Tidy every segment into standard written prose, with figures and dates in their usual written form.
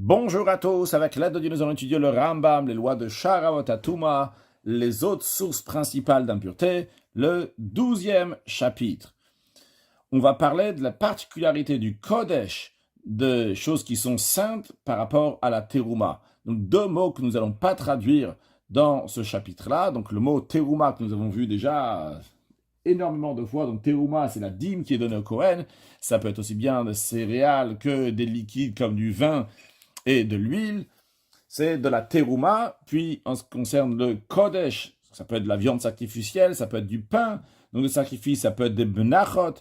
Bonjour à tous, avec l'aide de Dieu, nous allons étudier le Rambam, les lois de Sharavot Atuma, les autres sources principales d'impureté, le 12e chapitre. On va parler de la particularité du Kodesh, de choses qui sont saintes par rapport à la Teruma. Donc deux mots que nous n'allons pas traduire dans ce chapitre-là. Donc le mot Teruma que nous avons vu déjà énormément de fois. Donc Teruma, c'est la dîme qui est donnée au Kohen. Ça peut être aussi bien des céréales que des liquides comme du vin et de l'huile, c'est de la terouma. Puis en ce qui concerne le kodesh, ça peut être de la viande sacrificielle, ça peut être du pain, donc le sacrifice, ça peut être des benachot,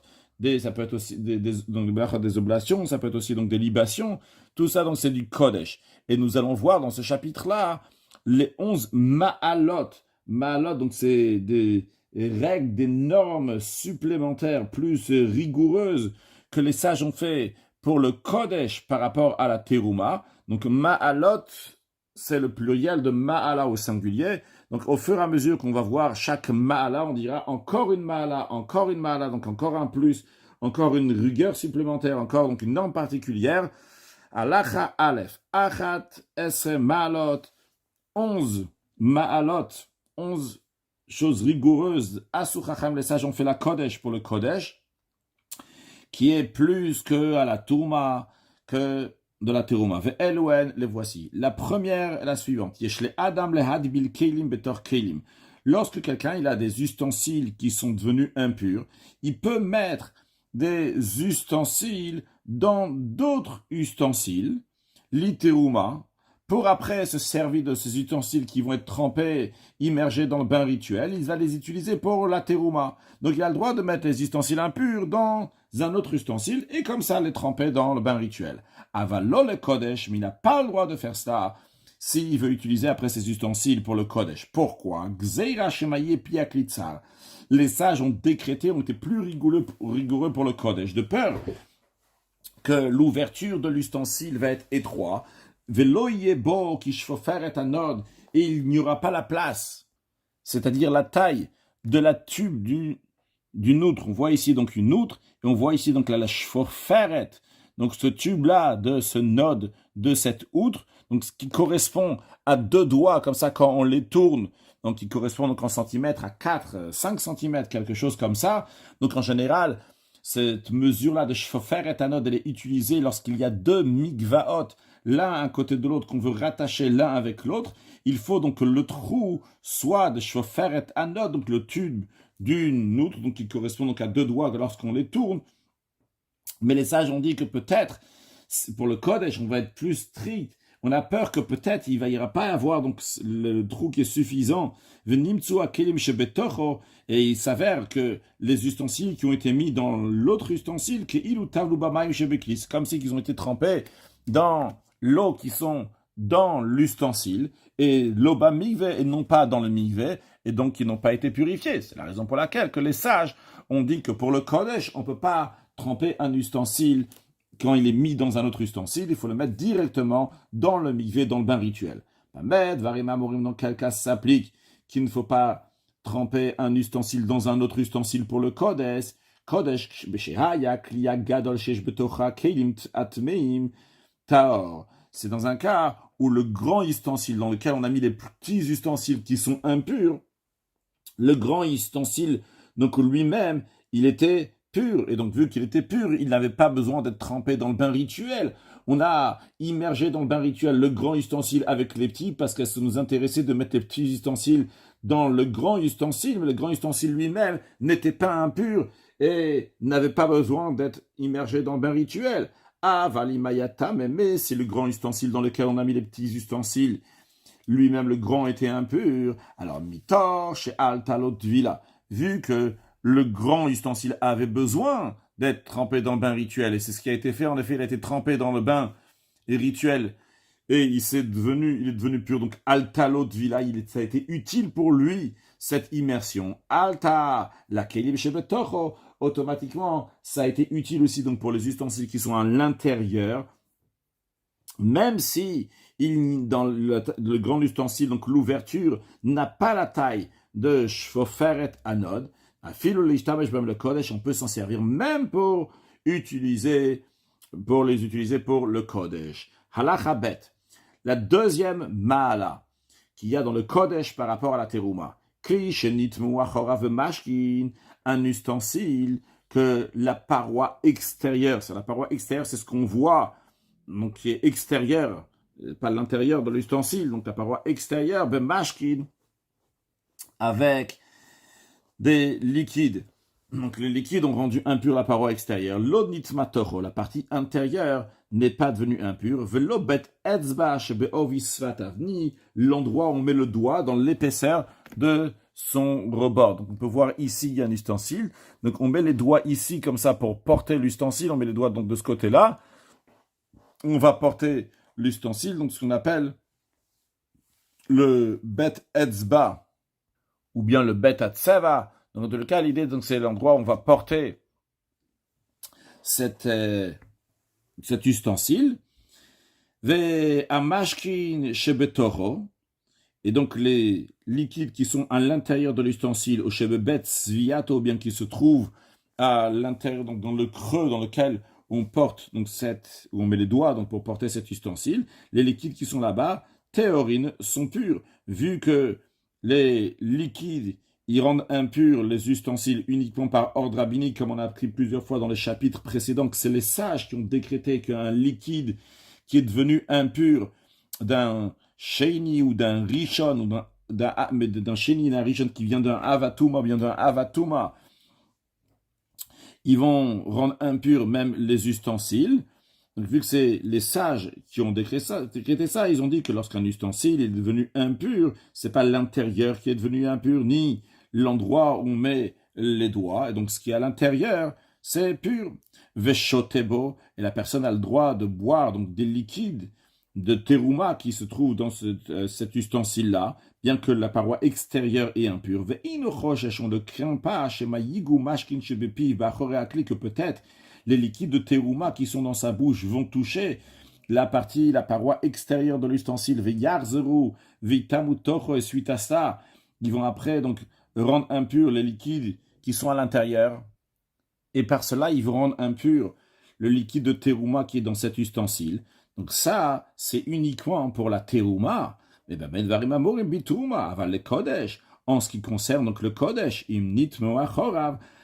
ça peut être aussi des oblations, ça peut être aussi donc des libations, tout ça donc c'est du kodesh. Et nous allons voir dans ce chapitre-là les 11 ma'alot. Ma'alot, donc c'est des règles, des normes supplémentaires plus rigoureuses que les sages ont fait pour le Kodesh par rapport à la Teruma. Donc Ma'alot, c'est le pluriel de Ma'ala au singulier. Donc au fur et à mesure qu'on va voir chaque Ma'ala, on dira encore une Ma'ala, donc encore un plus, encore une rigueur supplémentaire, encore donc une norme particulière. Alacha Aleph, Achat Esre Ma'alot, 11 Ma'alot, 11 choses rigoureuses. Asu Chacham, les sages ont fait la Kodesh pour le Kodesh, qui est plus que à la Touma, que de la Teruma. Ve'elouen, les voici. La première est la suivante. Yeshle Adam le hadbil kelim betor kelim. Lorsque quelqu'un il a des ustensiles qui sont devenus impurs, il peut mettre des ustensiles dans d'autres ustensiles, l'iteruma, pour après se servir de ces ustensiles qui vont être trempés, immergés dans le bain rituel, il va les utiliser pour la terouma. Donc il a le droit de mettre les ustensiles impurs dans un autre ustensile et comme ça les tremper dans le bain rituel. Avalo le kodesh, mais il n'a pas le droit de faire ça s'il veut utiliser après ces ustensiles pour le kodesh. Pourquoi? Gzeira shemaye piaklitzar. Les sages ont décrété, ont été plus rigoureux pour le kodesh, de peur que l'ouverture de l'ustensile va être étroite. Veloyebo kishfofer et anod, et il n'y aura pas la place, c'est-à-dire la taille de la tube d'une outre. On voit ici donc une outre, et on voit ici donc la shfoferet, donc ce tube-là, de ce node de cette outre, donc ce qui correspond à 2 doigts, comme ça quand on les tourne, donc qui correspond donc en centimètres à 4, 5 centimètres, quelque chose comme ça. Donc en général, cette mesure-là de shfoferet anod, elle est utilisée lorsqu'il y a 2 mikvaot, l'un à côté de l'autre, qu'on veut rattacher l'un avec l'autre. Il faut donc que le trou soit de shoferet anod, donc le tube d'une outre, donc qui correspond donc à 2 doigts lorsqu'on les tourne. Mais les sages ont dit que peut-être, pour le Kodesh, on va être plus strict. On a peur que peut-être il ne va pas avoir donc le trou qui est suffisant. Et il s'avère que les ustensiles qui ont été mis dans l'autre ustensile, comme si ils ont été trempés dans l'eau qui sont dans l'ustensile, et l'eau bas migvé et non pas dans le migvé, et donc qui n'ont pas été purifiés. C'est la raison pour laquelle que les sages ont dit que pour le Kodesh, on ne peut pas tremper un ustensile quand il est mis dans un autre ustensile, il faut le mettre directement dans le migvé, dans le bain rituel. Dans quel cas s'applique qu'il ne faut pas tremper un ustensile dans un autre ustensile pour le Kodesh. Kodesh, Taor. C'est dans un cas où le grand ustensile dans lequel on a mis les petits ustensiles qui sont impurs, le grand ustensile, donc lui-même, il était pur. Et donc, vu qu'il était pur, il n'avait pas besoin d'être trempé dans le bain rituel. On a immergé dans le bain rituel le grand ustensile avec les petits parce que ça nous intéressait de mettre les petits ustensiles dans le grand ustensile, mais le grand ustensile lui-même n'était pas impur et n'avait pas besoin d'être immergé dans le bain rituel. Ah, valimayata, mais c'est le grand ustensile dans lequel on a mis les petits ustensiles. Lui-même, le grand était impur. Alors, mitor, chez altalot vila. Vu que le grand ustensile avait besoin d'être trempé dans le bain rituel, et c'est ce qui a été fait, en effet, il a été trempé dans le bain rituel, et il est devenu pur. Donc, altalot vila, ça a été utile pour lui, cette immersion. Alta, la kelim shebetocho, automatiquement, ça a été utile aussi donc pour les ustensiles qui sont à l'intérieur, même si dans le grand ustensile, donc l'ouverture, n'a pas la taille de shfoferet anod, on peut s'en servir même pour les utiliser pour le Kodesh. Halacha bet. La deuxième ma'ala qu'il y a dans le Kodesh par rapport à la terouma. Kli shenitmu achorav mashkin, un ustensile que la paroi extérieure, c'est la paroi extérieure, c'est ce qu'on voit, donc qui est extérieur, pas l'intérieur de l'ustensile, donc la paroi extérieure, bemashkin, avec des liquides. Donc les liquides ont rendu impure la paroi extérieure. L'odnitmatoro, la partie intérieure, n'est pas devenue impure. Velobet etzba shebeovi svatavni, l'endroit où on met le doigt dans l'épaisseur de son rebord. Donc on peut voir ici, il y a un ustensile. Donc on met les doigts ici comme ça pour porter l'ustensile. On met les doigts donc de ce côté-là. On va porter l'ustensile, donc ce qu'on appelle le bet etzba ou bien le bet atzeva. Donc, dans le cas, l'idée, donc, c'est l'endroit où on va porter cet ustensile. Ve'amashkin shebetoro. Et donc, les liquides qui sont à l'intérieur de l'ustensile, au shebebet sviato, ou bien qui se trouvent à l'intérieur, donc dans le creux dans lequel on porte, donc où on met les doigts donc, pour porter cet ustensile, les liquides qui sont là-bas, théorines, sont purs. Vu que les liquides ils rendent impurs les ustensiles uniquement par ordre rabbinique, comme on a appris plusieurs fois dans les chapitres précédents, que c'est les sages qui ont décrété qu'un liquide qui est devenu impur d'un sheni ou d'un rishon, ou d'un sheni et d'un rishon qui vient d'un avatuma, bien d'un avatuma, ils vont rendre impurs même les ustensiles. Donc, vu que c'est les sages qui ont décrété ça, ils ont dit que lorsqu'un ustensile est devenu impur, c'est pas l'intérieur qui est devenu impur, ni l'endroit où on met les doigts, et donc ce qui est à l'intérieur, c'est pur. Veshotebo, et la personne a le droit de boire donc des liquides de terouma qui se trouvent dans cet ustensile-là, bien que la paroi extérieure est impure. On ne craint pas, que peut-être les liquides de terouma qui sont dans sa bouche vont toucher la paroi extérieure de l'ustensile. Et suite à ça, ils vont après donc rendre impurs les liquides qui sont à l'intérieur. Et par cela, ils vont rendre impur le liquide de terouma qui est dans cet ustensile. Donc ça, c'est uniquement pour la terouma. Mais le kodesh. En ce qui concerne donc le kodesh,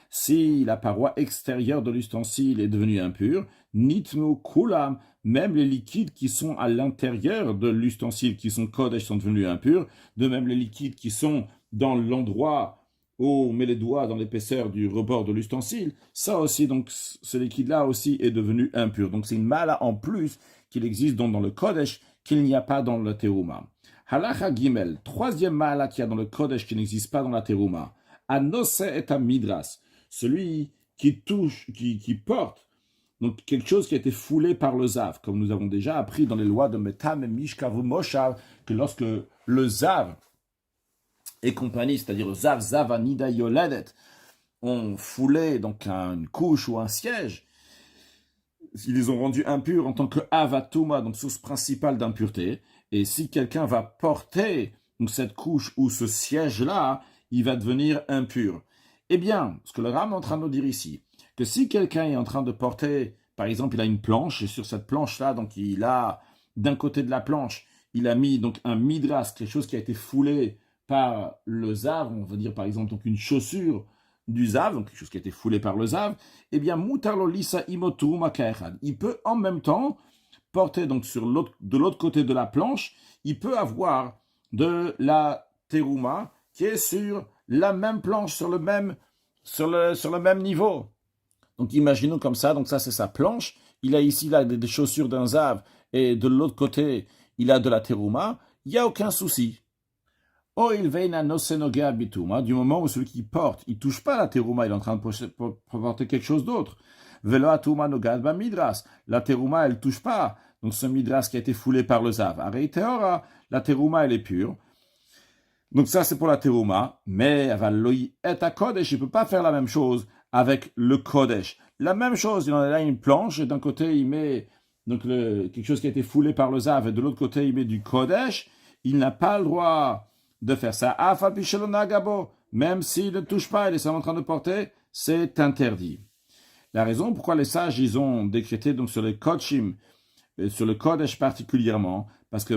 si la paroi extérieure de l'ustensile est devenue impure, nitmu kulam, même les liquides qui sont à l'intérieur de l'ustensile qui sont kodesh sont devenus impurs, de même les liquides qui sont dans l'endroit où on met les doigts dans l'épaisseur du rebord de l'ustensile, ça aussi, donc ce liquide-là aussi est devenu impur. Donc c'est une mala en plus qu'il existe dans le kodesh qu'il n'y a pas dans le terouma. Halacha gimel, troisième mala qu'il y a dans le kodesh qui n'existe pas dans la terouma. Anose et a midras, celui qui touche, qui porte donc quelque chose qui a été foulé par le zav, comme nous avons déjà appris dans les lois de Metam et Mishkav Moshav, que lorsque le zav et compagnie, c'est-à-dire zav, zavanida, yoledet, ont foulé donc une couche ou un siège, ils les ont rendus impurs en tant que avatuma, donc source principale d'impureté. Et si quelqu'un va porter donc, cette couche ou ce siège-là, il va devenir impur. Eh bien, ce que le Ram est en train de nous dire ici, que si quelqu'un est en train de porter, par exemple, il a une planche, et sur cette planche-là, donc il a, d'un côté de la planche, il a mis donc un midras, quelque chose qui a été foulé par le zav, on va dire par exemple donc une chaussure du zav, donc quelque chose qui a été foulé par le zav, eh bien, mutarlo lisa imotu makaechad. Il peut en même temps porter donc de l'autre côté de la planche, il peut avoir de la terouma qui est sur la même planche, sur le même niveau. Donc imaginons comme ça, donc ça c'est sa planche, il a ici là des chaussures d'un zav, et de l'autre côté il a de la terouma, il n'y a aucun souci. Oh, il veina nosenogea bituma, du moment où celui qui porte, il touche pas la terouma, il est en train de porter quelque chose d'autre. Velo atuma nogad ba midras, la terouma elle touche pas, donc ce midras qui a été foulé par le zav. Areiteora, la terouma elle est pure. Donc ça c'est pour la terouma, mais avaloi et a kodesh, il peut pas faire la même chose avec le kodesh. La même chose, il en a là une planche, et d'un côté il met donc quelque chose qui a été foulé par le zav, et de l'autre côté il met du kodesh, il n'a pas le droit de faire ça. Même s'il ne touche pas, il est en train de porter, c'est interdit. La raison pourquoi les sages ils ont décrété donc sur les kodshim sur le Kodesh particulièrement, parce que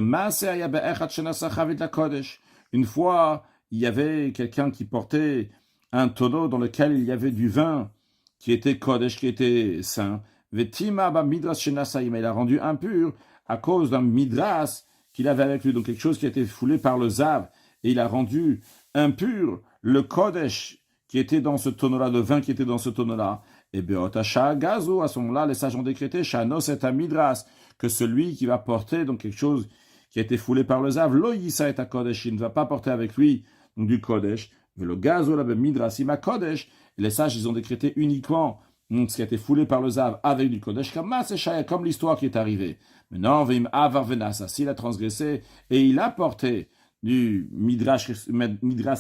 une fois, il y avait quelqu'un qui portait un tonneau dans lequel il y avait du vin qui était Kodesh, qui était saint. Vetima ba midras shenasaim, il a rendu impur à cause d'un midras qu'il avait avec lui, donc quelque chose qui a été foulé par le zav, et il a rendu impur le Kodesh qui était dans ce tonneau-là, le vin qui était dans ce tonneau-là. Et Beotasha Gazo, à ce moment-là, les sages ont décrété, Shanos et Midras, que celui qui va porter donc quelque chose qui a été foulé par le zav, Lo Yisa et Kodesh, il ne va pas porter avec lui donc, du Kodesh. Mais le Gazo, la Midras, ima Kodesh, et les sages, ils ont décrété uniquement donc, ce qui a été foulé par le zav avec du Kodesh, comme l'histoire qui est arrivée. Maintenant, Vim Avar Venasa, s'il a transgressé et il a porté du Midras,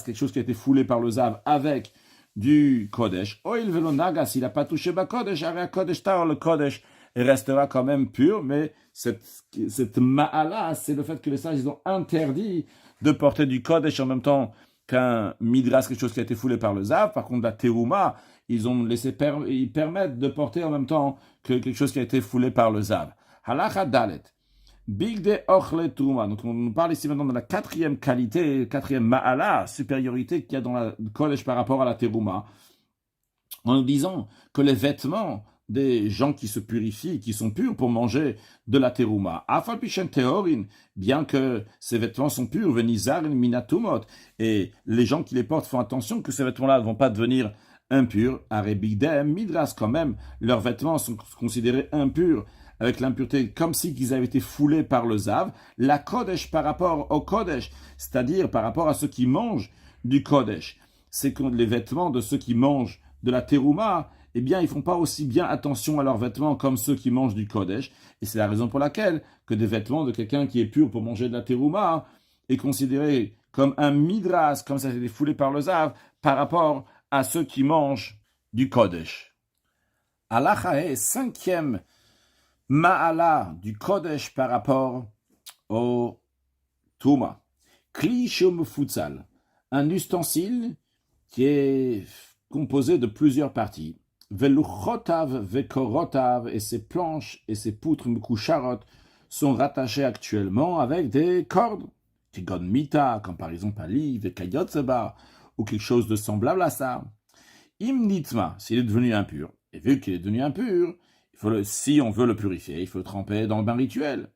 quelque chose qui a été foulé par le zav avec du Kodesh. Oil velo naga, s'il n'a pas touché ba Kodesh, Kodesh Taor, le Kodesh restera quand même pur, mais cette ma'ala, c'est le fait que les sages ils ont interdit de porter du Kodesh en même temps qu'un Midras, quelque chose qui a été foulé par le zav. Par contre, la Terouma, ils ont laissé ils permettent de porter en même temps que quelque chose qui a été foulé par le zav. Halacha Dalet. Big de Ochle Trouma. Donc, on parle ici maintenant de la quatrième qualité, quatrième ma'ala, supériorité qu'il y a dans la Kodesh par rapport à la Terouma, en nous disant que les vêtements des gens qui se purifient, qui sont purs pour manger de la Terouma, Afal Pichen Teorin, bien que ces vêtements sont purs, Venizarin Minatumot, et les gens qui les portent font attention que ces vêtements-là ne vont pas devenir impurs, Arebigdem, Midras, quand même, leurs vêtements sont considérés impurs, avec l'impureté, comme si ils avaient été foulés par le zav, la Kodesh par rapport au Kodesh, c'est-à-dire par rapport à ceux qui mangent du Kodesh. C'est que les vêtements de ceux qui mangent de la Terouma, eh bien, ils font pas aussi bien attention à leurs vêtements comme ceux qui mangent du Kodesh. Et c'est la raison pour laquelle que des vêtements de quelqu'un qui est pur pour manger de la Terouma est considéré comme un midras, comme ça a été foulé par le zav, par rapport à ceux qui mangent du Kodesh. Halacha, cinquième ma'ala du Kodesh par rapport au Touma. Kli shom futsal, un ustensile qui est composé de plusieurs parties. Veluchotav, vekorotav, et ses planches et ses poutres mkusharot sont rattachées actuellement avec des cordes. Kigon mita, comme par exemple Ali, vekayotzeba, ou quelque chose de semblable à ça. Imnitma, s'il est devenu impur. Et vu qu'il est devenu impur, si on veut le purifier, il faut le tremper dans le bain rituel.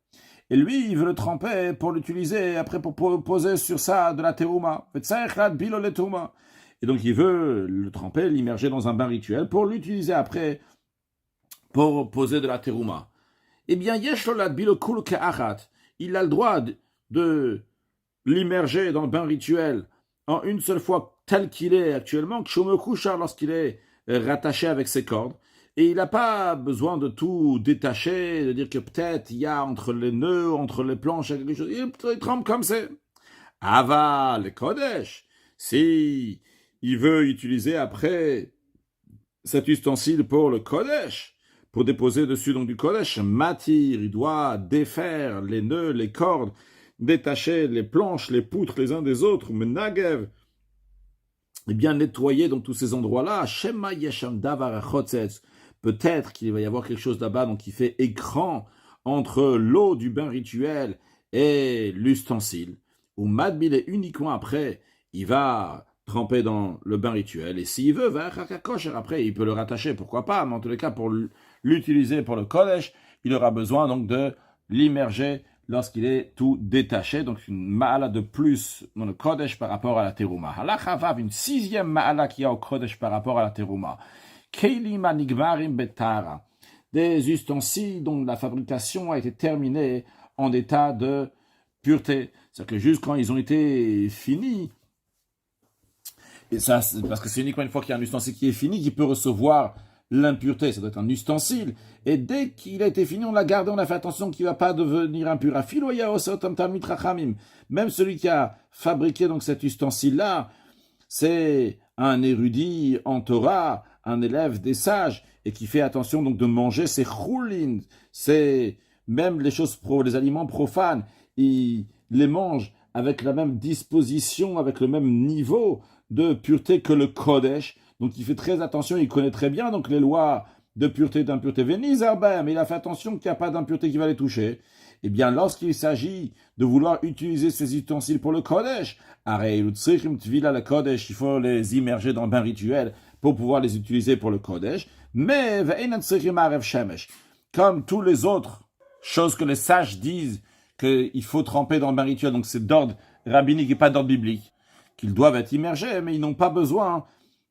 Et lui, il veut le tremper pour l'utiliser, après pour poser sur ça de la terouma. Et donc, il veut le tremper, l'immerger dans un bain rituel pour l'utiliser après pour poser de la terouma. Eh bien, il a le droit de l'immerger dans le bain rituel en une seule fois tel qu'il est actuellement, lorsqu'il est rattaché avec ses cordes. Et il n'a pas besoin de tout détacher, de dire que peut-être il y a entre les nœuds, entre les planches, quelque chose. Il trempe comme c'est. Ava, le Kodesh. Si il veut utiliser après cet ustensile pour le Kodesh, pour déposer dessus donc du Kodesh, matir, il doit défaire les nœuds, les cordes, détacher les planches, les poutres les uns des autres, menagev, et bien nettoyer donc tous ces endroits-là. Shema yesham davar achotzetz. Peut-être qu'il va y avoir quelque chose là-bas donc qui fait écran entre l'eau du bain rituel et l'ustensile. Ou madbil est uniquement après, il va tremper dans le bain rituel. Et s'il veut, après, il peut le rattacher, pourquoi pas. Mais en tous les cas, pour l'utiliser pour le Kodesh, il aura besoin donc de l'immerger lorsqu'il est tout détaché. Donc une ma'ala de plus dans le Kodesh par rapport à la Terouma. Halachavav, une sixième ma'ala qu'il y a au Kodesh par rapport à la Terouma. Kelim anigmarim betara, des ustensiles dont la fabrication a été terminée en état de pureté. C'est-à-dire que juste quand ils ont été finis, et ça, parce que c'est uniquement une fois qu'il y a un ustensile qui est fini qu'il peut recevoir l'impureté. Ça doit être un ustensile. Et dès qu'il a été fini, on l'a gardé, on a fait attention qu'il ne va pas devenir impur. Même celui qui a fabriqué donc cet ustensile-là, c'est un érudit en Torah, un élève des sages, et qui fait attention donc de manger ses choulin, c'est même les aliments profanes, il les mange avec la même disposition, avec le même niveau de pureté que le Kodesh. Donc il fait très attention, il connaît très bien donc les lois de pureté, d'impureté. Venizarbem, il a fait attention qu'il n'y a pas d'impureté qui va les toucher. Eh bien, lorsqu'il s'agit de vouloir utiliser ces ustensiles pour le Kodesh, le Kodesh, il faut les immerger dans le bain rituel pour pouvoir les utiliser pour le Kodesh. Mais, comme tous les autres choses que les sages disent qu'il faut tremper dans le bain rituel, donc c'est d'ordre rabbinique et pas d'ordre biblique, qu'ils doivent être immergés, mais ils n'ont pas besoin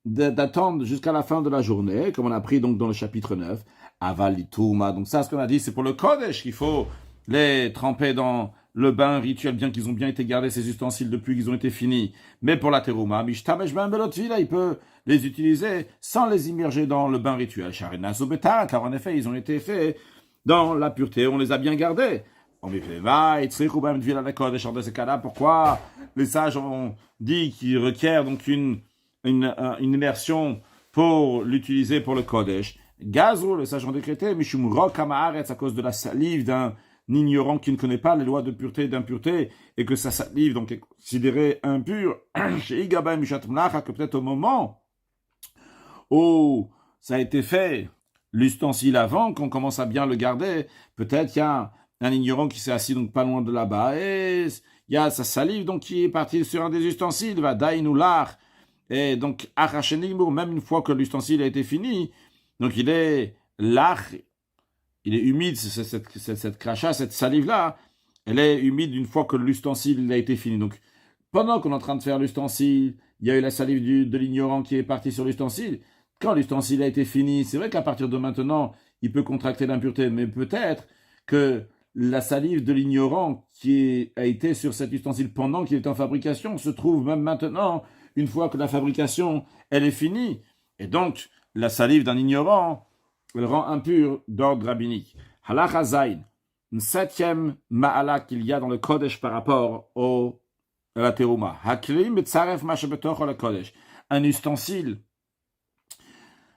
d'attendre jusqu'à la fin de la journée, comme on a appris donc dans le chapitre 9, Avalituma. Donc ça, ce qu'on a dit, c'est pour le Kodesh qu'il faut les tremper dans le bain rituel, bien qu'ils ont bien été gardés, ces ustensiles, depuis qu'ils ont été finis. Mais pour la terouma, Mishtamesh ben belotvila, il peut les utiliser sans les immerger dans le bain rituel. Sharina Sobeta, car en effet, ils ont été faits dans la pureté, on les a bien gardés. On me fait, va, et dans ces cas-là, pourquoi les sages ont dit qu'ils requièrent donc une immersion pour l'utiliser pour le Kodesh. Gazou, les sages ont décrété, Mishum Rokamaaretz, à cause de la salive d'un ignorant qui ne connaît pas les lois de pureté et d'impureté, et que sa salive donc est considérée impure, chez Igaba Mishatmlacha, que peut-être au moment où ça a été fait, l'ustensile avant, qu'on commence à bien le garder, peut-être il y a un ignorant qui s'est assis donc pas loin de là-bas, et il y a sa salive donc qui est partie sur un des ustensiles, va dainoular, et donc arrachenimur, même une fois que l'ustensile a été fini, donc il est lach, il est humide, cette crachat, cette salive-là, elle est humide une fois que l'ustensile a été fini. Donc pendant qu'on est en train de faire l'ustensile, il y a eu la salive de l'ignorant qui est partie sur l'ustensile. Quand l'ustensile a été fini, c'est vrai qu'à partir de maintenant, il peut contracter l'impureté, mais peut-être que la salive de l'ignorant qui a été sur cet ustensile pendant qu'il est en fabrication se trouve même maintenant, une fois que la fabrication, elle est finie. Et donc, la salive d'un ignorant, elle rend impur d'ordre rabbinique. Halacha Zayn, une septième ma'ala qu'il y a dans le Kodesh par rapport à la terouma. Haklim betzaref mashebetoch le Kodesh. Un ustensile,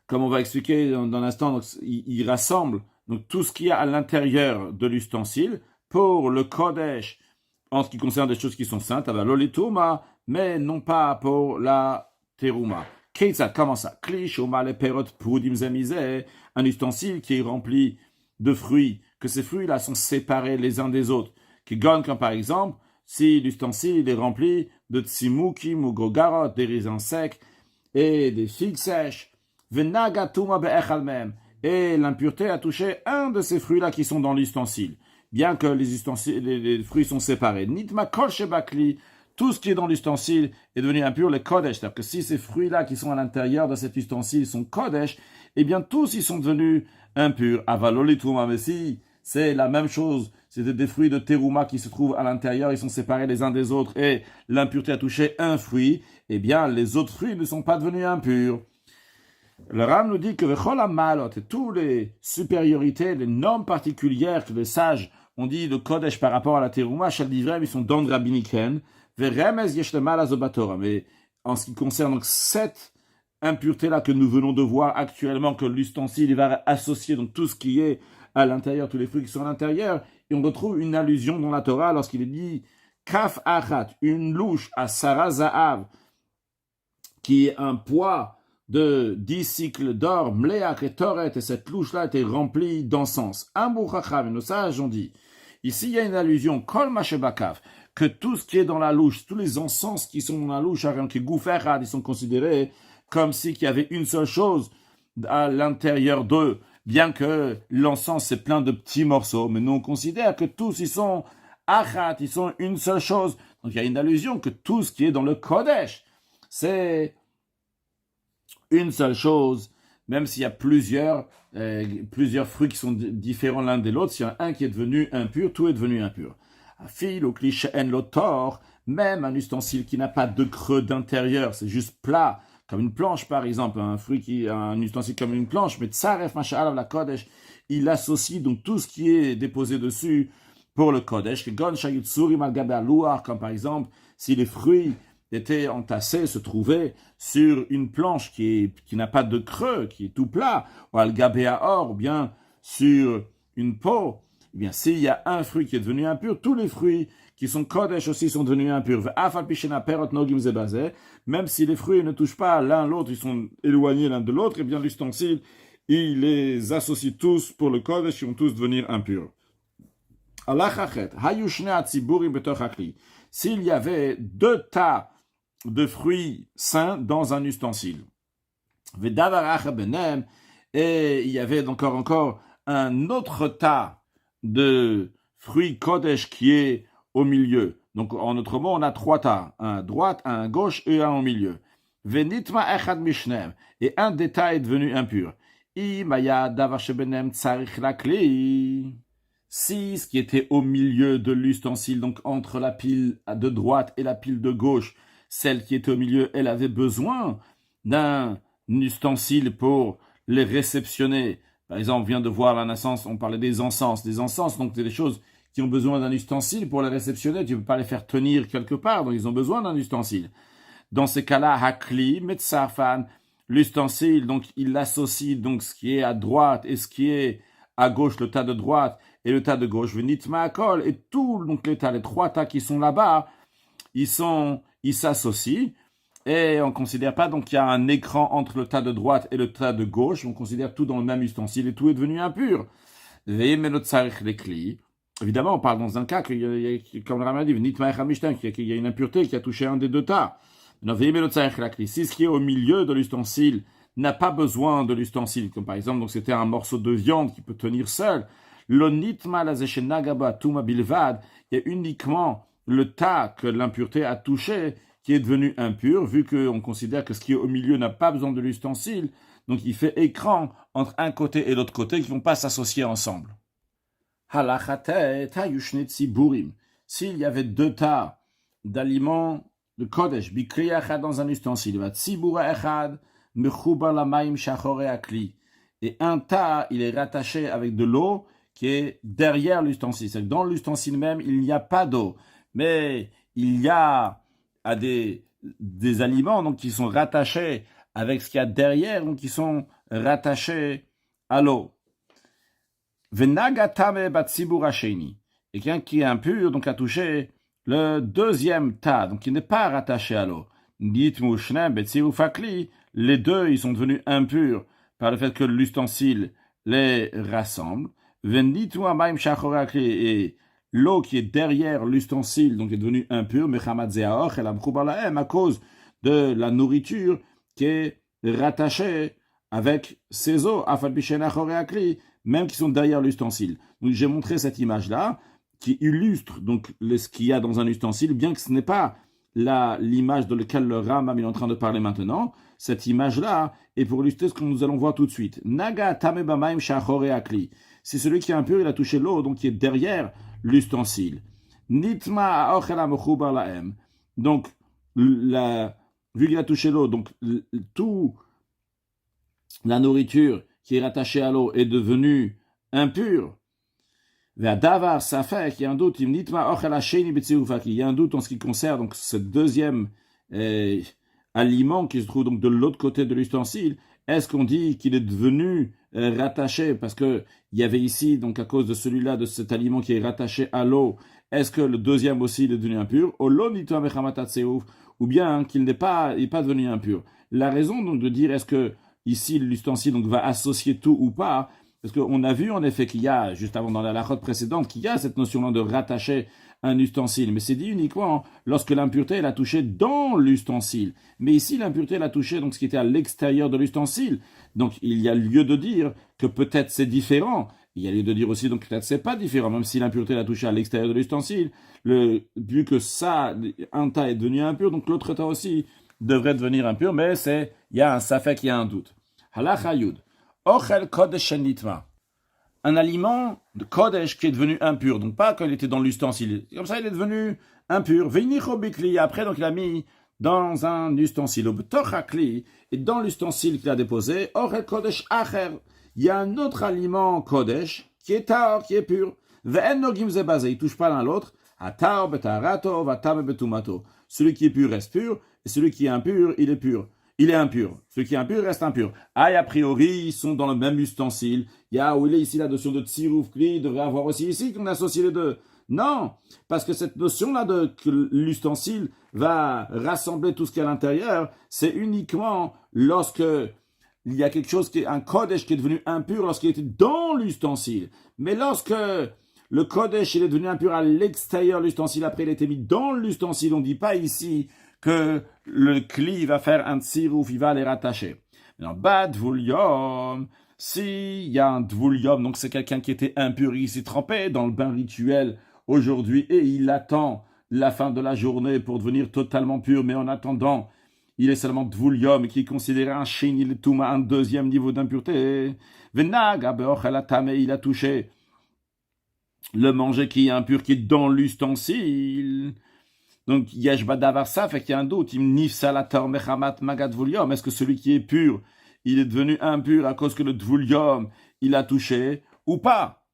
comme on va expliquer dans l'instant, donc, il rassemble donc, tout ce qu'il y a à l'intérieur de l'ustensile pour le Kodesh, en ce qui concerne des choses qui sont saintes, l'olituma, mais non pas pour la terouma. Ketzat, comment ça? Klish, les perot prudim zemizeh, un ustensile qui est rempli de fruits, que ces fruits-là sont séparés les uns des autres. Qui gagne comme par exemple, si l'ustensile est rempli de tsimukim ou gogarot, des raisins secs et des figues sèches, venagatuma be'echalmem, et l'impureté a touché un de ces fruits-là qui sont dans l'ustensile, bien que les fruits sont séparés. Nitma kol shebakli, tout ce qui est dans l'ustensile est devenu impur, les kodesh. C'est-à-dire que si ces fruits-là qui sont à l'intérieur de cet ustensile sont kodesh, eh bien tous ils sont devenus impurs. Avalolituma, mais si c'est la même chose, c'est des fruits de terouma qui se trouvent à l'intérieur, ils sont séparés les uns des autres et l'impureté a touché un fruit, eh bien les autres fruits ne sont pas devenus impurs. Le Ram nous dit que toutes les supériorités, les normes particulières que les sages ont dit de kodesh par rapport à la terouma, ils sont d'ordre rabbiniken. Mais en ce qui concerne donc cette impureté-là que nous venons de voir actuellement, que l'ustensile va associer donc tout ce qui est à l'intérieur, tous les fruits qui sont à l'intérieur, et on retrouve une allusion dans la Torah lorsqu'il est dit kaf achat, une louche à Sarah Zahav, qui est un poids de 10 cycles d'or, mléak et toret, et cette louche-là était remplie d'encens. Amouchacham, et nos sages ont dit, ici il y a une allusion, kol mashebakav, que tout ce qui est dans la louche, tous les encens qui sont dans la louche, ils sont considérés comme si qu'il y avait une seule chose à l'intérieur d'eux, bien que l'encens c'est plein de petits morceaux, mais nous on considère que tous ils sont achat, ils sont une seule chose. Donc il y a une allusion que tout ce qui est dans le Kodesh, c'est une seule chose, même s'il y a plusieurs fruits qui sont différents l'un de l'autre, s'il y en a un qui est devenu impur, tout est devenu impur. Fil ou cliché en l'autor, même un ustensile qui n'a pas de creux d'intérieur, c'est juste plat, comme une planche par exemple, un ustensile comme une planche, mais tsaref masha'alav la kodesh, il associe donc tout ce qui est déposé dessus pour le kodesh, comme par exemple, si les fruits étaient entassés, se trouvaient sur une planche qui n'a pas de creux, qui est tout plat, ou al or, ou bien sur une peau, eh bien, s'il y a un fruit qui est devenu impur, tous les fruits qui sont kodesh aussi sont devenus impurs. Même si les fruits ne touchent pas l'un l'autre, ils sont éloignés l'un de l'autre, eh bien, l'ustensile il les associe tous pour le Kodesh, ils vont tous devenir impurs. S'il y avait 2 tas de fruits sains dans un ustensile, et il y avait encore un autre tas de fruits Kodesh qui est au milieu. Donc, en autre mot, on a 3 tas, un à droite, un à gauche et un au milieu. Et un des tas est devenu impur. Si ce qui était au milieu de l'ustensile, donc entre la pile de droite et la pile de gauche, celle qui était au milieu, elle avait besoin d'un ustensile pour les réceptionner. Par exemple, on vient de voir la naissance, on parlait des encens. Des encens, donc c'est des choses qui ont besoin d'un ustensile pour les réceptionner. Tu ne peux pas les faire tenir quelque part, donc ils ont besoin d'un ustensile. Dans ces cas-là, Hakli, Metzarfan, l'ustensile, donc il associe donc ce qui est à droite et ce qui est à gauche, le tas de droite et le tas de gauche, Venitma Akol, et tout donc les 3 tas qui sont là-bas, ils s'associent, et on ne considère pas donc qu'il y a un écran entre le tas de droite et le tas de gauche, on considère tout dans le même ustensile et tout est devenu impur. Évidemment, on parle dans un cas comme le Rambam dit, qu'il y a une impureté qui a touché un des 2 tas. Si ce qui est au milieu de l'ustensile n'a pas besoin de l'ustensile, comme par exemple, donc c'était un morceau de viande qui peut tenir seul, il y a uniquement le tas que l'impureté a touché qui est devenu impur, vu qu'on considère que ce qui est au milieu n'a pas besoin de l'ustensile, donc il fait écran entre un côté et l'autre côté qui ne vont pas s'associer ensemble. S'il y avait 2 tas d'aliments de Kodesh, Bikri Echad dans un ustensile, Tzibura Echad, Mechubar Lamaim Shachore Akli, et un tas, il est rattaché avec de l'eau qui est derrière l'ustensile. C'est-à-dire que dans l'ustensile même, il n'y a pas d'eau, mais il y a des aliments donc, qui sont rattachés avec ce qu'il y a derrière, donc qui sont rattachés à l'eau. Venagatame Batsibura Sheni, et quelqu'un qui est impur, donc a touché le 2e tas, donc qui n'est pas rattaché à l'eau. Les 2, ils sont devenus impurs par le fait que l'ustensile les rassemble. Et l'eau qui est derrière l'ustensile, donc est devenue impure, à cause de la nourriture qui est rattachée avec ces eaux, même qui sont derrière l'ustensile. Donc j'ai montré cette image-là, qui illustre donc ce qu'il y a dans un ustensile, bien que ce n'est pas l'image de laquelle le Rambam est en train de parler maintenant. Cette image-là est pour illustrer ce que nous allons voir tout de suite. Naga tamebamaim shachore akli. C'est celui qui est impur, il a touché l'eau, donc qui est derrière l'ustensile. Nitma aochela mechubar laem. Donc, vu qu'il a touché l'eau, donc tout la nourriture qui est rattachée à l'eau est devenue impure. Il y a un doute, il y a un doute en ce qui concerne donc ce 2e aliment qui se trouve donc de l'autre côté de l'ustensile. Est-ce qu'on dit qu'il est devenu rattaché parce que il y avait ici donc à cause de celui-là de cet aliment qui est rattaché à l'eau, est-ce que le 2e aussi il est devenu impur ou bien qu'il n'est pas devenu impur? La raison donc de dire est-ce que ici l'ustensile donc va associer tout ou pas? Parce qu'on a vu en effet qu'il y a, juste avant dans la halachot précédente, qu'il y a cette notion-là de rattacher un ustensile. Mais c'est dit uniquement lorsque l'impureté elle a touché dans l'ustensile. Mais ici, l'impureté elle a touché donc ce qui était à l'extérieur de l'ustensile. Donc il y a lieu de dire que peut-être c'est différent. Il y a lieu de dire aussi donc peut-être c'est pas différent, même si l'impureté elle a touché à l'extérieur de l'ustensile. Vu que ça, un tas est devenu impur, donc l'autre tas aussi devrait devenir impur. Mais il y a un safek, il y a un doute. Halacha Yud. Ochel Kodesh Nitma. Un aliment de Kodesh qui est devenu impur. Donc pas quand il était dans l'ustensile. Comme ça, il est devenu impur. Veinicho Bikli. Après, donc il a mis dans un ustensile. Et dans l'ustensile qu'il a déposé, Ochel Kodesh Acher. Il y a un autre aliment Kodesh qui est Taor, qui est pur. Ve'ennogim Zebazé. Il ne touche pas l'un l'autre. Atar betarato, vatam betumato. Celui qui est pur reste pur. Et celui qui est impur, il est pur. Il est impur. Celui qui est impur reste impur. A priori, ils sont dans le même ustensile. Il y a où il est ici la notion de tsirouf kli, il devrait avoir aussi ici qu'on associe les deux. Non, parce que cette notion-là que l'ustensile va rassembler tout ce qu'il y a à l'intérieur, c'est uniquement lorsque il y a quelque chose qui est un kodesh qui est devenu impur lorsqu'il était dans l'ustensile. Mais lorsque le kodesh il est devenu impur à l'extérieur de l'ustensile, après il a été mis dans l'ustensile, on ne dit pas ici que le kli va faire un tsirouf, il va les rattacher. Maintenant, bad vulium, s'il y a un dvulium, donc c'est quelqu'un qui était impur, il s'est trempé dans le bain rituel aujourd'hui et il attend la fin de la journée pour devenir totalement pur, mais en attendant, il est seulement dvulium qui est considéré un shenil touma, un deuxième niveau d'impureté. Venaga beochalatame, il a touché le manger qui est impur, qui est dans l'ustensile. Donc, yesh badavar ça, fait qu'il y a un doute. Est-ce que celui qui est pur, il est devenu impur à cause que le dvulium, il a touché, ou pas?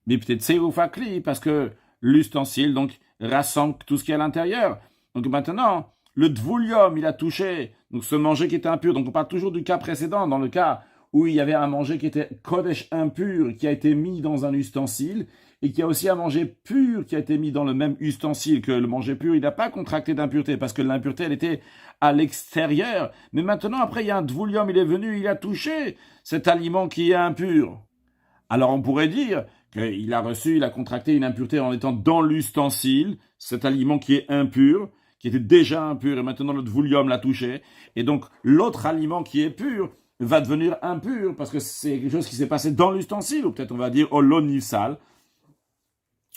Mais peut-être c'est ou fakli, parce que l'ustensile, donc, rassemble tout ce qui est à l'intérieur. Donc maintenant, le dvulium, il a touché, donc ce manger qui était impur. Donc on parle toujours du cas précédent, dans le cas où il y avait un manger qui était kodesh impur, qui a été mis dans un ustensile, et qui a aussi un manger pur qui a été mis dans le même ustensile que le manger pur, il n'a pas contracté d'impureté, parce que l'impureté, elle était à l'extérieur. Mais maintenant, après, il y a un dvulium, il est venu, il a touché cet aliment qui est impur. Alors on pourrait dire qu'il a reçu, il a contracté une impureté en étant dans l'ustensile, cet aliment qui est impur, qui était déjà impur, et maintenant le dvulium l'a touché. Et donc l'autre aliment qui est pur va devenir impur, parce que c'est quelque chose qui s'est passé dans l'ustensile, ou peut-être on va dire olonifsal.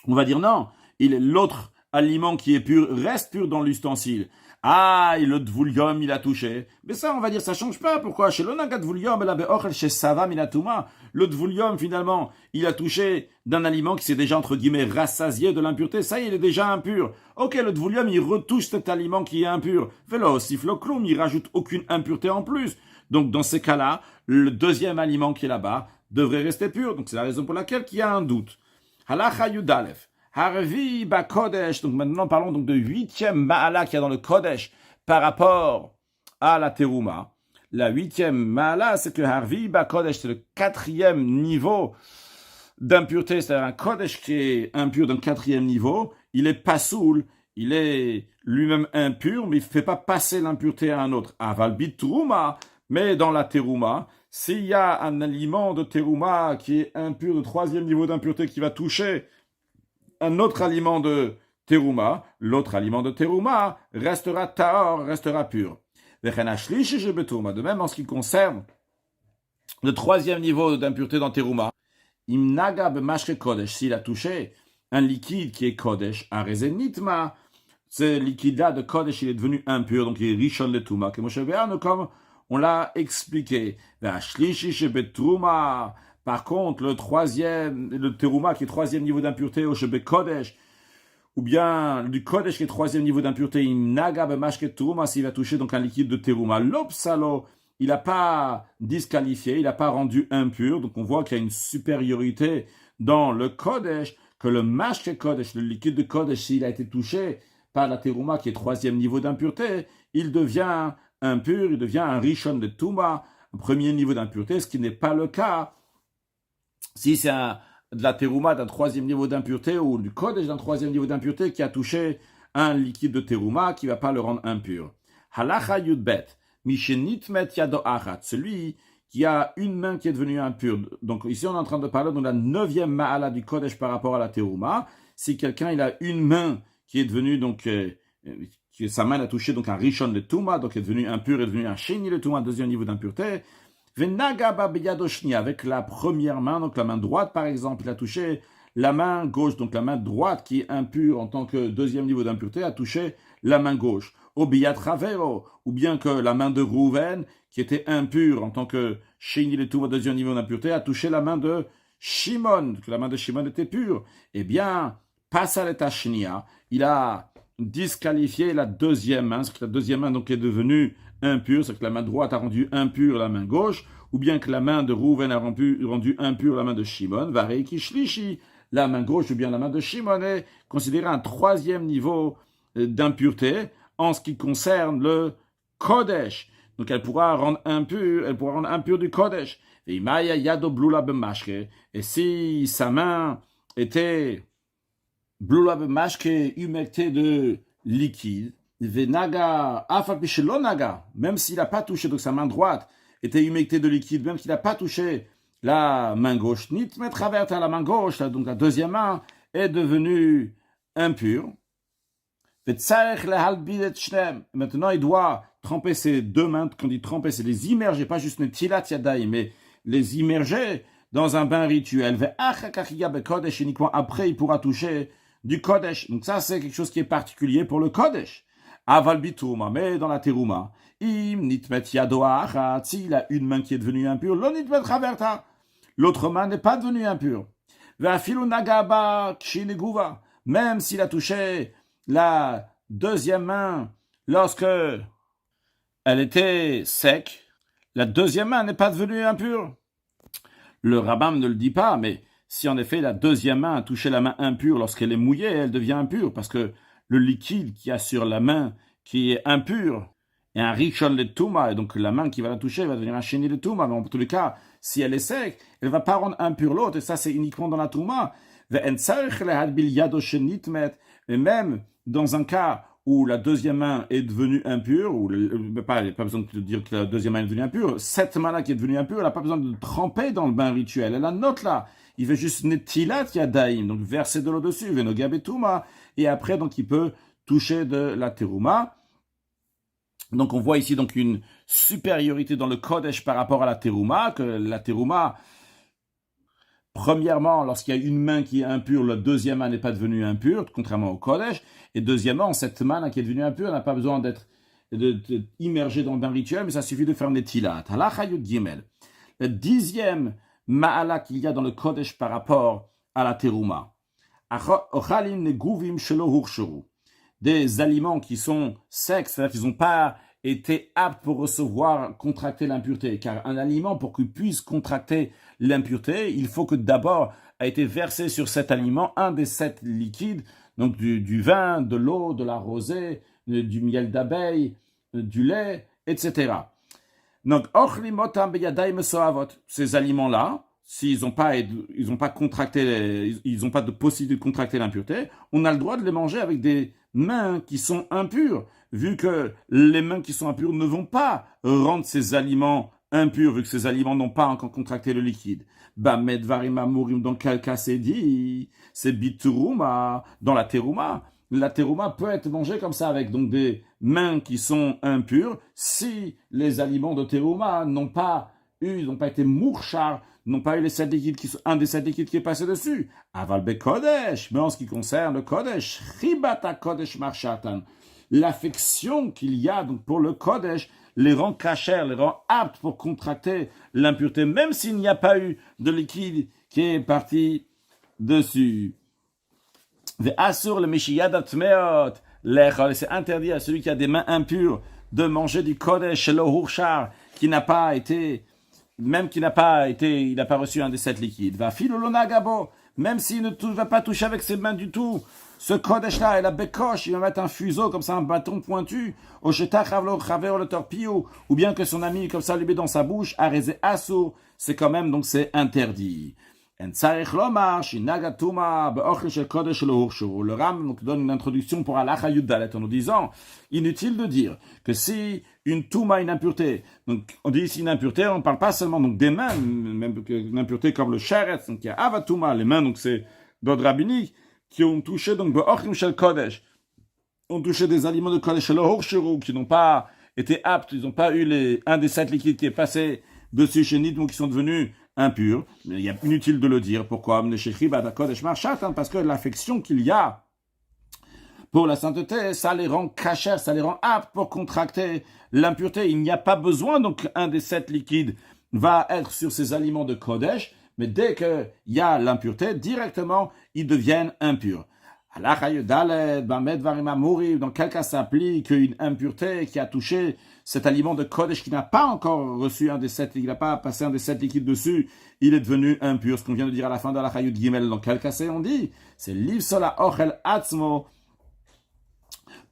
On va dire non, l'autre aliment qui est pur reste pur dans l'ustensile. Ah, et le dvulium, il a touché. Mais ça, on va dire, ça change pas. Pourquoi? Chez l'onaga dvulium, chez Sava Minatuma, le dvulium, finalement, il a touché d'un aliment qui s'est déjà, entre guillemets, rassasié de l'impureté. Ça y est, il est déjà impur. Ok, le dvulium, il retouche cet aliment qui est impur. Velo, siflokloum, il rajoute aucune impureté en plus. Donc, dans ces cas-là, le deuxième aliment qui est là-bas devrait rester pur. Donc, c'est la raison pour laquelle il y a un doute. Halacha Yudalef. Harvi ba Kodesh. Donc maintenant parlons donc de 8e Ma'ala qu'il y a dans le Kodesh par rapport à la Teruma. La 8e Ma'ala, c'est que Harvi ba Kodesh, c'est le 4e niveau d'impureté, c'est-à-dire un Kodesh qui est impur d'un 4e niveau. Il est pasoul, il est lui-même impur, mais il ne fait pas passer l'impureté à un autre. Aval bit Teruma, mais dans la Teruma, s'il y a un aliment de Teruma qui est impur de 3e niveau d'impureté qui va toucher un autre aliment de Teruma, l'autre aliment de Teruma restera tahor, restera pur. De même en ce qui concerne le 3e niveau d'impureté dans Teruma, imnaga b'mashke kodesh, s'il a touché un liquide qui est kodesh, arezenitma, ce liquide-là de kodesh, il est devenu impur, donc il est rishon le tuma, comme on l'a expliqué. Par contre, le teruma qui est 3e niveau d'impureté au shebe kodesh, ou bien du kodesh qui est 3e niveau d'impureté, imnaga b'mashke teruma, s'il va toucher donc un liquide de teruma, l'opsalo, il n'a pas disqualifié, il n'a pas rendu impur, donc on voit qu'il y a une supériorité dans le kodesh, que le mashke kodesh, le liquide de kodesh, s'il a été touché par la teruma qui est 3e niveau d'impureté, il devient impur, il devient un rishon de Touma, un premier niveau d'impureté, ce qui n'est pas le cas si c'est de la terouma d'un 3e niveau d'impureté ou du kodesh d'un 3e niveau d'impureté qui a touché un liquide de terouma qui ne va pas le rendre impur. Halacha yudbet, mishenitmet yado achat, celui qui a une main qui est devenue impure. Donc ici on est en train de parler de la 9e ma'ala du kodesh par rapport à la terouma. Si quelqu'un il a une main qui est devenue donc sa main a touché donc un rishon de Touma, donc est devenu impur, est devenu un sheni de Touma, 2e niveau d'impureté. Venaga babiyadoshni, avec la première main, donc la main droite par exemple, il a touché la main gauche, donc la main droite qui est impure en tant que 2e niveau d'impureté, a touché la main gauche. Obiyat ravero, ou bien que la main de Rouven, qui était impure en tant que sheni de Touma, 2e niveau d'impureté, a touché la main de Shimon, que la main de Shimon était pure. Eh bien, Passal et Tashnia, il a disqualifier la 2e main, c'est que la 2e main donc est devenue impure, c'est que la main droite a rendu impure la main gauche, ou bien que la main de Rouven a rendu impure la main de Shimon, Vareiki Shlishi, la main gauche ou bien la main de Shimon est considérée un 3e niveau d'impureté en ce qui concerne le Kodesh. Donc elle pourra rendre impure du Kodesh. Et si sa main était blula b'mashke humecté de liquide, venaga afal pishelonaga, même s'il n'a pas touché donc sa main droite était humecté de liquide, même s'il n'a pas touché la main gauche, nitmet chaverta, la main gauche, donc la deuxième main, est devenue impure. Maintenant, il doit tremper ses deux mains. Quand il tremper, c'est les immerger, pas juste netilat yadayim, mais les immerger dans un bain rituel. Uniquement après, il pourra toucher du kodesh. Donc ça, c'est quelque chose qui est particulier pour le kodesh. Aval bitouma, mais dans la terouma, im nitmet yadoa, s'il a une main qui est devenue impure, lo nitmet chaverta, l'autre main n'est pas devenue impure. Ve'afilu nagaba kshiniguva, même s'il a touché la deuxième main, lorsque elle était sec, la deuxième main n'est pas devenue impure. Le Rambam ne le dit pas, mais si en effet la deuxième main a touché la main impure lorsqu'elle est mouillée, elle devient impure, parce que le liquide qu'il y a sur la main qui est impur est un rishon le touma, et donc la main qui va la toucher va devenir un chéni le touma, mais en tous les cas, si elle est sec, elle ne va pas rendre impure l'autre, et ça c'est uniquement dans la touma. Et même dans un cas où la deuxième main est devenue impure, ou il n'y a pas besoin de dire que la deuxième main est devenue impure, cette main-là qui est devenue impure, elle n'a pas besoin de tremper dans le bain rituel. Elle a note là. Il fait juste netilat yadaim, donc verser de l'eau dessus, venogabetuma, et après donc il peut toucher de la terouma. Donc on voit ici donc une supériorité dans le kodesh par rapport à la terouma, que la terouma, premièrement, lorsqu'il y a une main qui est impure, la deuxième main n'est pas devenue impure, contrairement au Kodesh. Et deuxièmement, cette main qui est devenue impure n'a pas besoin d'être immergée dans le bain rituel, mais ça suffit de faire des tilat. Halacha Yud Gimel. Le 10e ma'ala qu'il y a dans le Kodesh par rapport à la terouma. Ochalim neguvim shelo hurshuru. Des aliments qui sont secs, c'est-à-dire qu'ils n'ont pas été aptes pour recevoir, contracter l'impureté. Car un aliment, pour qu'il puisse contracter l'impureté, il faut que d'abord a été versé sur cet aliment un des 7 liquides, donc du vin, de l'eau, de la rosée, du miel d'abeille, du lait, etc. Donc, ces aliments-là, s'ils n'ont pas contracté, ils n'ont pas de possibilité de contracter l'impureté, on a le droit de les manger avec des mains qui sont impures, vu que les mains qui sont impures ne vont pas rendre ces aliments impurs, vu que ces aliments n'ont pas encore contracté le liquide. Medvarima Mourim, dans quel cas c'est dit, c'est bituruma, dans la terouma. La terouma peut être mangée comme ça, avec donc des mains qui sont impures, si les aliments de terouma n'ont pas été mourchar, n'ont pas eu les 7 liquides un des 7 liquides qui est passé dessus. Avalbe Kodesh, mais en ce qui concerne le Kodesh, Ribata Kodesh Marshatan, l'affection qu'il y a donc pour le Kodesh les rend cachers, les rend aptes pour contracter l'impureté, même s'il n'y a pas eu de liquide qui est parti dessus. C'est interdit à celui qui a des mains impures de manger du Kodesh le Hurchar, qui n'a pas été, même qui n'a pas été, il n'a pas reçu un des 7 liquides. Va filolona gabo, même s'il ne va pas toucher avec ses mains du tout. Ce Kodesh-là, il a bekosh, il va mettre un fuseau, comme ça, un bâton pointu, au chetachavlo chaver le torpillou, ou bien que son ami, comme ça, lui met dans sa bouche, arezé assour, c'est quand même, donc c'est interdit. Le Ram donne une introduction pour Halacha Yud Dalet en nous disant, inutile de dire que si une touma, une impureté, donc on dit ici une impureté, on ne parle pas seulement donc des mains, même une impureté comme le sheretz, donc il y a avatuma, les mains, donc c'est d'ordre rabbinique, qui ont touché donc be'ochim shel kodesh, ont touché des aliments de kodesh shel hurshuru, qui n'ont pas été aptes, ils n'ont pas eu un des 7 liquides qui est passé dessus chez Nid, donc qui sont devenus impurs. Mais il est inutile de le dire. Pourquoi? Parce que l'affection qu'il y a pour la sainteté, ça les rend cachers, ça les rend aptes pour contracter l'impureté. Il n'y a pas besoin, donc un des 7 liquides va être sur ces aliments de Kodesh, mais dès qu'il y a l'impureté, directement, ils deviennent impurs. Dans quel cas ça applique une impureté qui a touché cet aliment de Kodesh qui n'a pas encore reçu un des 7, il n'a pas passé un des 7 liquides dessus, il est devenu impur. Ce qu'on vient de dire à la fin de la Chayut Gimel, dans quel cas c'est, on dit, c'est l'ivsola ochel atzmo,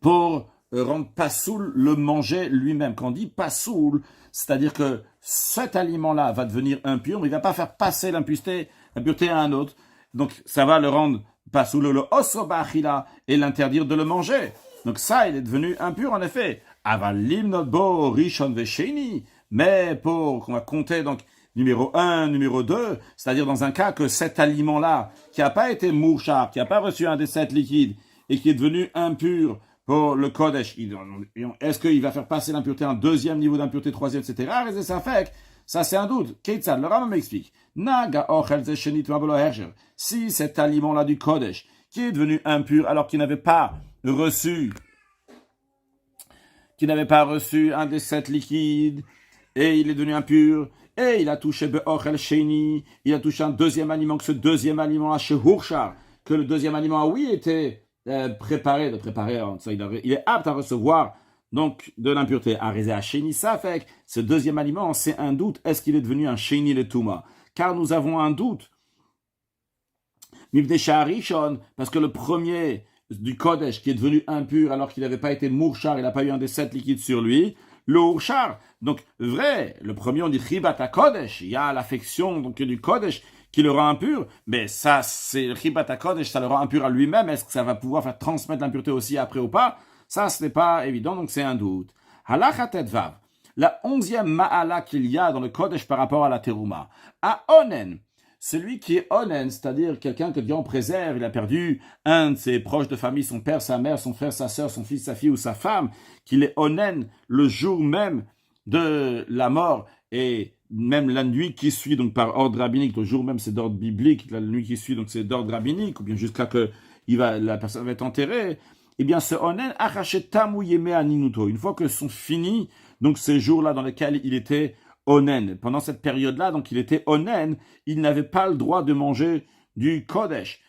pour rendre pasoul le manger lui-même. Quand on dit pasoul, c'est-à-dire que cet aliment-là va devenir impur, mais il ne va pas faire passer l'impureté à un autre. Donc ça va le rendre pasoul le osobachila et l'interdire de le manger. Donc ça, il est devenu impur en effet. Avalim notbo rishon vesheni, Mais qu'on va compter donc numéro 1, numéro 2, c'est-à-dire dans un cas que cet aliment-là, qui n'a pas été mouchar, qui n'a pas reçu un des 7 liquides, et qui est devenu impur pour le Kodesh, est-ce qu'il va faire passer l'impureté à un deuxième niveau d'impureté, troisième, etc. Ça c'est un doute. Keitzad, le Rambam m'explique. Naga ochel ze shenit mabelo hersher. Si cet aliment-là du Kodesh, qui est devenu impur alors qu'il n'avait pas reçu un des 7 liquides, et il est devenu impur, et il a touché be'ochel sheni, il a touché un deuxième aliment, que ce deuxième aliment-là, chez Hurshar, que le deuxième aliment, oui, était préparé, il est apte à recevoir donc de l'impureté. Arizé à sheni, ça fait que ce deuxième aliment, c'est un doute, est-ce qu'il est devenu un sheni le touma? Car nous avons un doute. Mivne Sha'arishon, parce que le premier du Kodesh qui est devenu impur alors qu'il n'avait pas été mourchar, il n'a pas eu un des 7 liquides sur lui, le Urshar. Donc, vrai, le premier on dit Chibat Kodesh, il y a l'affection donc du Kodesh qui le rend impur, mais ça, c'est le Chibat Kodesh, ça le rend impur à lui-même, est-ce que ça va pouvoir faire transmettre l'impureté aussi après ou pas? Ça, ce n'est pas évident, donc c'est un doute. Halakha Tetvav, la 11e Ma'ala qu'il y a dans le Kodesh par rapport à la Teruma, à Onen, celui qui est onen, c'est-à-dire quelqu'un que Dieu en préserve, il a perdu un de ses proches de famille, son père, sa mère, son frère, sa sœur, son fils, sa fille ou sa femme, qu'il est onen le jour même de la mort et même la nuit qui suit, donc par ordre rabbinique, le jour même c'est d'ordre biblique, la nuit qui suit donc c'est d'ordre rabbinique, ou bien jusqu'à que la personne va être enterrée, eh bien ce onen, achachetamu yeme aninuto, une fois que sont finis, donc ces jours-là dans lesquels il était onen. Pendant cette période-là, donc il était onen, il n'avait pas le droit de manger du Kodesh.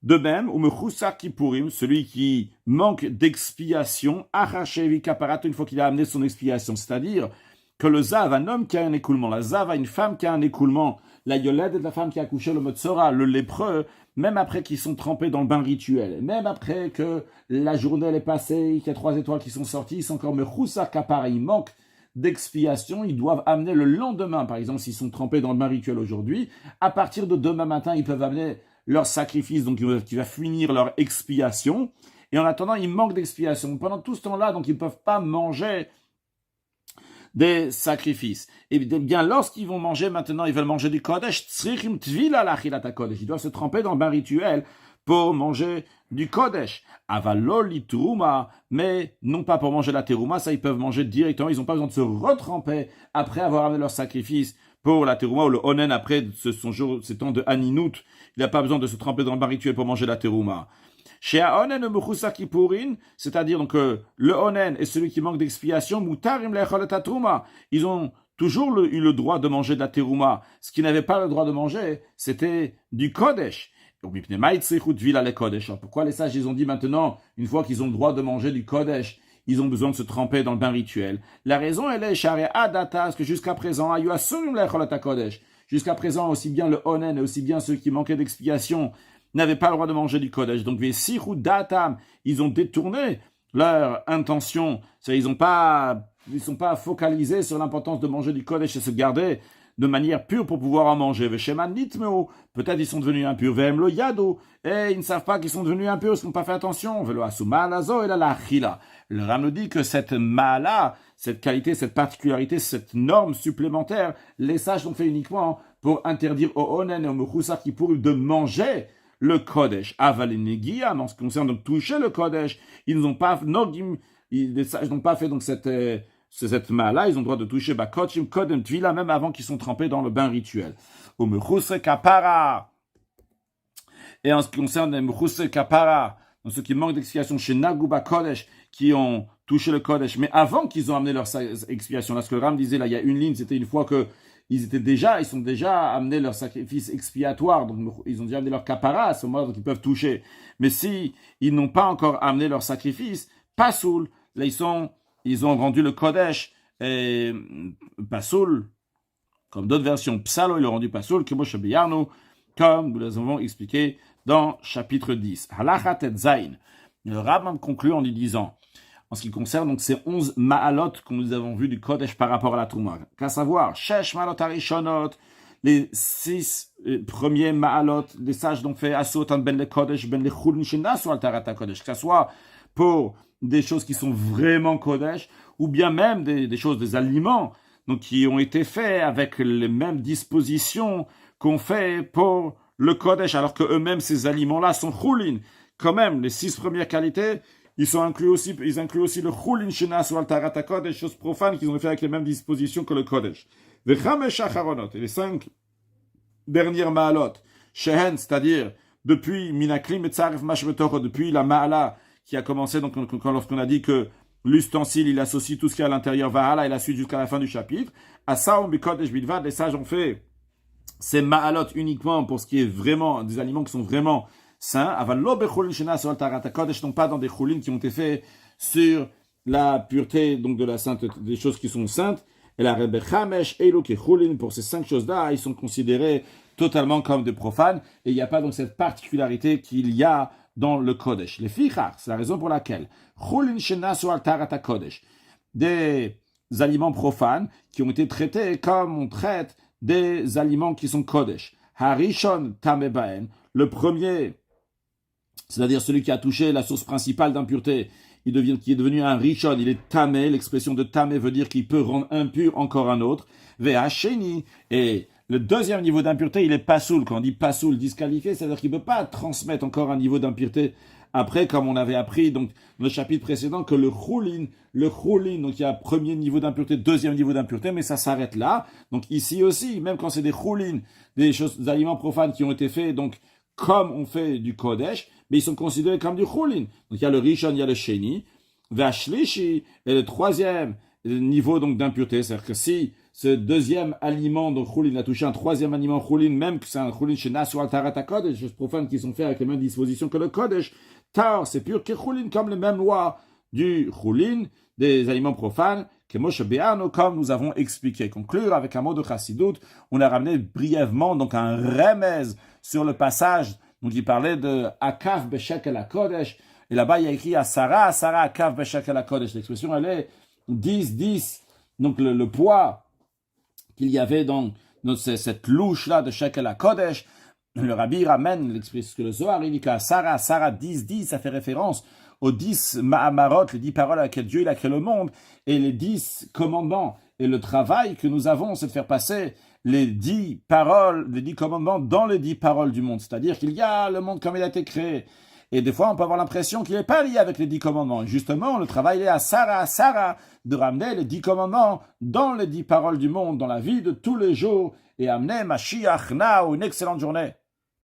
De même, Umechousa Kipurim, celui qui manque d'expiation, Achachevi Kaparat, une fois qu'il a amené son expiation, c'est-à-dire que le Zav, un homme qui a un écoulement, la Zav a une femme qui a un écoulement, la Yoled est la femme qui a accouché, le Motsora, le lépreux, même après qu'ils sont trempés dans le bain rituel, même après que la journée est passée, qu'il y a 3 étoiles qui sont sorties, ils sont encore Mechousa Kapara, il manque d'expiation, ils doivent amener le lendemain, par exemple, s'ils sont trempés dans le bain rituel aujourd'hui, à partir de demain matin, ils peuvent amener leur sacrifice, donc qui va finir leur expiation, et en attendant, il manque d'expiation. Pendant tout ce temps-là, donc ils ne peuvent pas manger des sacrifices. Et bien, lorsqu'ils vont manger, maintenant, ils veulent manger du Kodesh, ils doivent se tremper dans le bain rituel pour manger du Kodesh. Avaloli Teruma, mais non pas pour manger la Teruma, ça ils peuvent manger directement, ils n'ont pas besoin de se retremper après avoir amené leur sacrifice pour la Teruma ou le Onen après ces temps de Aninut, il n'a pas besoin de se tremper dans le bain rituel pour manger la Teruma. Chez Onen Mechusa Kipurin, c'est-à-dire donc le Onen est celui qui manque d'expiation, Mutarim Lechol et Teruma, ils ont toujours eu le droit de manger de la Teruma. Ce qu'ils n'avaient pas le droit de manger, c'était du Kodesh. Pourquoi les sages, ils ont dit maintenant, une fois qu'ils ont le droit de manger du Kodesh, ils ont besoin de se tremper dans le bain rituel? La raison, elle est, parce que jusqu'à présent, jusqu'à présent, aussi bien le Onen et aussi bien ceux qui manquaient d'expiation n'avaient pas le droit de manger du Kodesh. Donc, ils ont détourné leur intention. Ils ne sont pas focalisés sur l'importance de manger du Kodesh et se garder de manière pure pour pouvoir en manger. Peut-être ils sont devenus impurs. Et ils ne savent pas qu'ils sont devenus impurs, ils n'ont pas fait attention. Le Ram nous dit que cette mala, cette qualité, cette particularité, cette norme supplémentaire, les sages sont fait uniquement pour interdire aux Onen et aux Mechousa qui pourront de manger le Kodesh. Avalinegiyam, en ce qui concerne donc toucher le Kodesh, les sages n'ont pas fait donc cette main-là, ils ont le droit de toucher Bakochim, Kodem, Tvila, même avant qu'ils sont trempés dans le bain rituel. Au Mechousa Kapara. Et en ce qui concerne les Mechousa Kapara, dans ceux qui manquent d'expiation chez Naguba Kodesh, qui ont touché le Kodesh, mais avant qu'ils ont amené leur expiation. Là, ce que le Ram disait, là, il y a une ligne, c'était une fois que ils sont déjà amené leur sacrifice expiatoire, donc ils ont déjà amené leur kapara à ce moment-là, donc ils peuvent toucher. Mais si ils n'ont pas encore amené leur sacrifice, pasoul, là ils ont rendu le Kodesh et pasoul, comme d'autres versions, psalo, ils l'ont rendu pasoul, comme nous les avons expliqué dans chapitre 10. Halachat et Zain. Le Rambam conclut en lui disant, en ce qui concerne donc ces 11 ma'alot que nous avons vus du Kodesh par rapport à la Trouma, qu'à savoir, Shesh ma'alot harishonot, les 6 premiers ma'alot, les sages donc fait asot ben le Kodesh, ben le chulin shenasu al tarata Kodesh, que ce soit pour des choses qui sont vraiment Kodesh, ou bien même des choses, des aliments, donc qui ont été faits avec les mêmes dispositions qu'on fait pour le Kodesh, alors que eux-mêmes, ces aliments-là sont choulin. Quand même, les 6 premières qualités, ils incluent aussi le choulin shenas ou altarat Kodesh, choses profanes qu'ils ont fait avec les mêmes dispositions que le Kodesh. Et les 5 dernières ma'alot, shehen, c'est-à-dire depuis minaklim et tzaref mashvetoro, depuis la ma'ala qui a commencé, donc lorsqu'on a dit que l'ustensile, il associe tout ce qu'il y a à l'intérieur, va'ala, et la suite jusqu'à la fin du chapitre. Asaum bikodesh bidvad, les sages ont fait ces ma'alot uniquement pour ce qui est vraiment des aliments qui sont vraiment saints. Aval bechulin shenas ou altarat kodesh, non pas dans des chulin qui ont été faits sur la pureté, donc de la sainteté, des choses qui sont saintes. Et la Rebbe Chamesh, Eilou Kechulin, pour ces 5 choses-là, ils sont considérés totalement comme des profanes. Et il n'y a pas donc cette particularité qu'il y a dans le Kodesh. Les fichar, c'est la raison pour laquelle Chulin Shenasu al Tarata Kodesh, des aliments profanes qui ont été traités comme on traite des aliments qui sont Kodesh. Harishon Tamebaen, le premier, c'est-à-dire celui qui a touché la source principale d'impureté, qui est devenu un rishon, il est tamé, l'expression de tamé veut dire qu'il peut rendre impur encore un autre. Ve'asheni, et le deuxième niveau d'impureté, il est pasoul. Quand on dit pasoul, disqualifié, c'est-à-dire qu'il ne peut pas transmettre encore un niveau d'impureté. Après, comme on avait appris donc dans le chapitre précédent, que le choulin, donc il y a premier niveau d'impureté, deuxième niveau d'impureté, mais ça s'arrête là. Donc ici aussi, même quand c'est des choulin, des aliments profanes qui ont été faits, donc comme on fait du Kodesh, mais ils sont considérés comme du Choulin. Donc il y a le Rishon, il y a le Sheni, Vashlishi, et le troisième niveau donc d'impureté, c'est-à-dire que si ce deuxième aliment donc Choulin a touché un troisième aliment Choulin, même que c'est un Choulin Shenas ou Altarat Kodesh, des choses profanes qui sont faites avec les mêmes dispositions que le Kodesh, Tar, c'est pur que Choulin, comme les mêmes lois du Choulin, des aliments profanes, que Moshe Be'ano, comme nous avons expliqué. Conclure avec un mot de Chassidut, on a ramené brièvement donc un remez sur le passage, donc il parlait de Akav Beshekel HaKodesh, et là-bas il y a écrit Asara Akav Beshekel HaKodesh. L'expression elle est 10, donc le poids qu'il y avait dans cette louche-là de Shekel HaKodesh. Le Rabbi ramène l'expression que le Zohar il dit qu'Asara 10, ça fait référence aux 10 Mahamarot, les 10 paroles à laquelle Dieu il a créé le monde, et les 10 commandements. Et le travail que nous avons, c'est de faire passer les 10 paroles, les 10 commandements dans les 10 paroles du monde. C'est-à-dire qu'il y a le monde comme il a été créé. Et des fois, on peut avoir l'impression qu'il n'est pas lié avec les 10 commandements. Et justement, le travail est à Sarah, de ramener les 10 commandements dans les 10 paroles du monde, dans la vie de tous les jours, et amener Mashiach, now, une excellente journée.